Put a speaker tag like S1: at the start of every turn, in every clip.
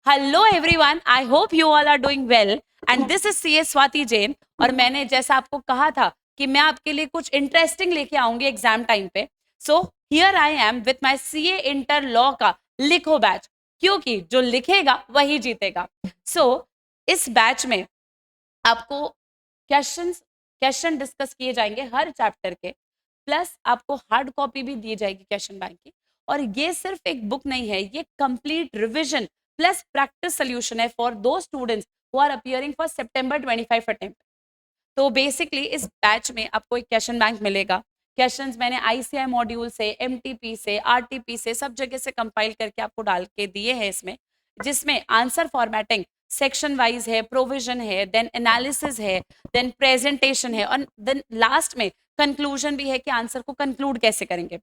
S1: Hello everyone, I hope you all are doing well and this is C S Swati Jain. और मैंने जैसा आपको कहा था कि मैं आपके लिए कुछ इंटरेस्टिंग लेके आऊंगी एग्जाम टाइम पे। So here I am with my CA inter law का लिखो बैच, क्योंकि जो लिखेगा वही जीतेगा। इस बैच में आपको क्वेश्चन डिस्कस किए जाएंगे हर चैप्टर के, प्लस आपको हार्ड कॉपी भी दी जाएगी क्वेश्चन बैंक की। और ये सिर्फ एक बुक नहीं है, ये complete revision plus practice solution है for the students who are appearing for September 25 attempt. तो बेसिकली इस बैच में आपको एक क्वेश्चन बैंक मिलेगा। क्वेश्चंस मैंने आईसीआई मॉड्यूल से, एमटीपी से, आरटीपी से, सब जगह से कंपाइल करके आपको डाल के दिए हैं इसमें, जिसमें आंसर फॉर्मेटिंग सेक्शन वाइज है, प्रोविजन है, देन एनालिसिस है, देन प्रेजेंटेशन है, और देन लास्ट में कंक्लूजन भी है कि आंसर को कंक्लूड कैसे करेंगे।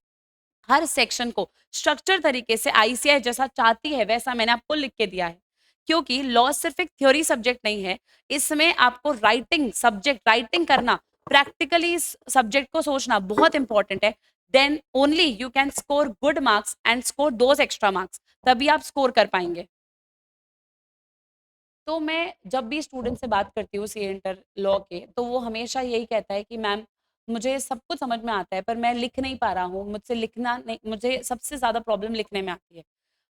S1: हर सेक्शन को स्ट्रक्चर तरीके से आईसीआई जैसा चाहती है वैसा मैंने आपको लिख के दिया है, क्योंकि लॉ सिर्फ एक थ्योरी सब्जेक्ट नहीं है। इसमें आपको राइटिंग करना, प्रैक्टिकली इस सब्जेक्ट को सोचना बहुत इंपॉर्टेंट है। Then only you can score good marks and score those extra marks, तभी आप स्कोर कर पाएंगे। तो मैं जब भी स्टूडेंट से बात करती हूँ सी इंटर लॉ के, तो वो हमेशा यही कहता है कि मैम मुझे सब कुछ समझ में आता है पर मैं लिख नहीं पा रहा हूँ, मुझसे लिखना नहीं, मुझे सबसे ज़्यादा प्रॉब्लम लिखने में आती है।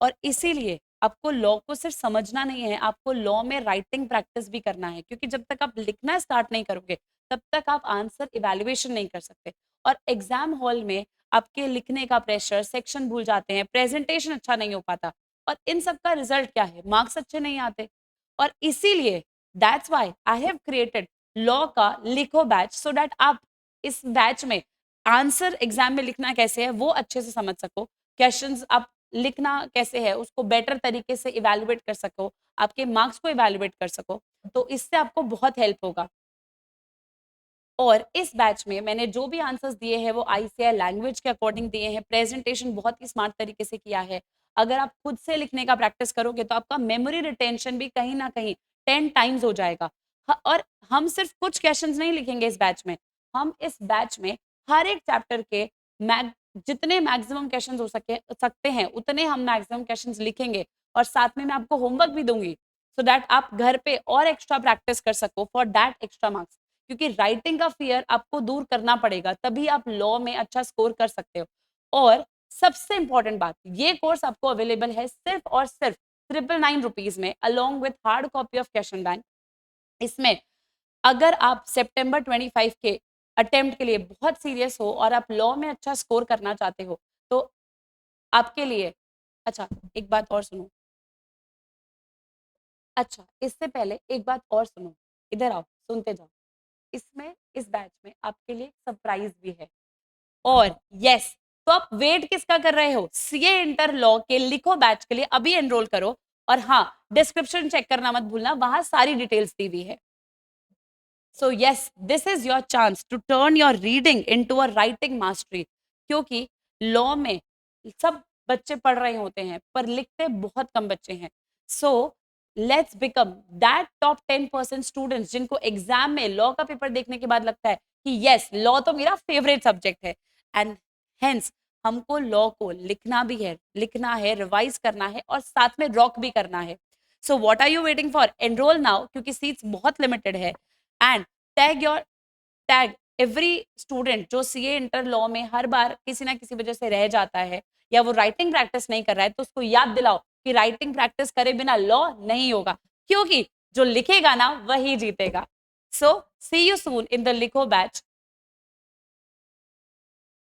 S1: और इसीलिए आपको लॉ को सिर्फ समझना नहीं है, आपको लॉ में राइटिंग प्रैक्टिस भी करना है, क्योंकि जब तक आप लिखना स्टार्ट नहीं करोगे तब तक आप आंसर इवैल्यूएशन नहीं कर सकते। और एग्जाम हॉल में आपके लिखने का प्रेशर, सेक्शन भूल जाते हैं, प्रेजेंटेशन अच्छा नहीं हो पाता, और इन सब का रिजल्ट क्या है, मार्क्स अच्छे नहीं आते। और इसीलिए that's why I have created law का लिखो बैच, सो दैट आप इस बैच में आंसर एग्जाम में लिखना कैसे है वो अच्छे से समझ सको, क्वेश्चंस आप लिखना कैसे है उसको बेटर तरीके से इवैल्यूएट कर सको, आपके मार्क्स को इवैल्यूएट कर सको। तो इससे आपको बहुत हेल्प होगा। और इस बैच में मैंने जो भी आंसर्स दिए हैं वो आईसीआई लैंग्वेज के अकॉर्डिंग दिए हैं, प्रेजेंटेशन बहुत ही स्मार्ट तरीके से किया है। अगर आप खुद से लिखने का प्रैक्टिस करोगे तो आपका मेमोरी रिटेंशन भी कहीं ना कहीं 10 टाइम्स हो जाएगा। और हम सिर्फ कुछ क्वेश्चंस नहीं लिखेंगे इस बैच में, हम इस बैच में हर एक चैप्टर के मैग जितने मैक्सिमम क्वेश्चन हो सकते हैं उतने हम मैक्सिमम क्वेश्चन लिखेंगे। और साथ में मैं आपको होमवर्क भी दूंगी, सो दैट आप घर पे और एक्स्ट्रा प्रैक्टिस कर सको फॉर दैट एक्स्ट्रा मार्क्स। क्योंकि राइटिंग का फियर आपको दूर करना पड़ेगा, तभी आप लॉ में अच्छा स्कोर कर सकते हो। और सबसे इंपॉर्टेंट बात, ये कोर्स आपको अवेलेबल है सिर्फ और सिर्फ 999 रुपीज में, along with hard copy of question bank. इसमें अगर आप सितंबर 25 के अटेम्प्ट के लिए बहुत सीरियस हो और आप लॉ में अच्छा स्कोर करना चाहते हो तो आपके लिए, अच्छा एक बात और सुनो, अच्छा इससे पहले एक बात और सुनो, इधर आओ सुनते जाओ। इसमें इस बैच में आपके लिए सरप्राइज भी है। और यस, तो आप वेट किसका कर रहे हो, सीए इंटर लॉ के लिखो बैच के लिए अभी एनरोल करो। और हाँ, डिस्क्रिप्शन चेक करना मत भूलना, वहां सारी डिटेल्स दी हुई है। So yes, this is your chance to turn your reading into a writing mastery, क्योंकि लॉ में सब बच्चे पढ़ रहे होते हैं पर लिखते बहुत कम बच्चे हैं। So let's become that top 10% students जिनको एग्जाम में लॉ का पेपर देखने के बाद लगता है कि यस, लॉ तो मेरा फेवरेट सब्जेक्ट है। एंड हेंस हमको लॉ को लिखना है, रिवाइज करना है और साथ में रॉक भी करना है। So what are you waiting for, enroll now, क्योंकि सीट्स बहुत लिमिटेड है। एंड टैग एवरी स्टूडेंट जो सीए इंटर लॉ में हर बार किसी ना किसी वजह से रह जाता है या वो राइटिंग प्रैक्टिस नहीं कर रहा है, तो उसको याद दिलाओ कि राइटिंग प्रैक्टिस करे बिना लॉ नहीं होगा, क्योंकि जो लिखेगा ना वही जीतेगा। सो सी यू सून इन द लिखो बैच।